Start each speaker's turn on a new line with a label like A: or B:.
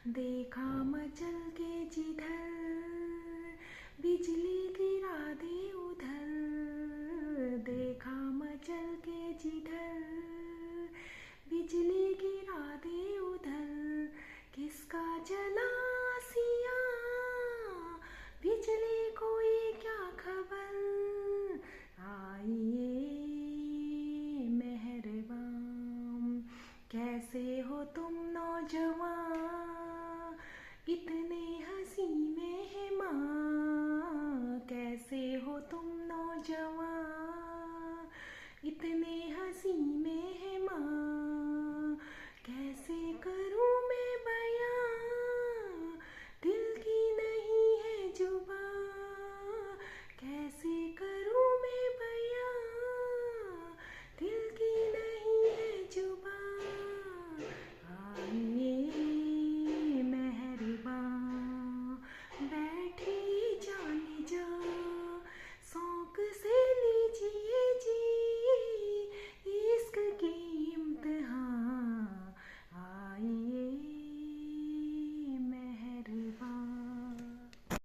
A: देखा मचल के जिधर बिजली गिरा दे उधर। देखा मचल के जिधर बिजली गिरा दे उधर। किसका जला सिया बिजली को ये क्या खबर। आइए मेहरबान, कैसे हो तुम नौजवान, इतने हंसी मेहमान। कैसे हो तुम नौजवान,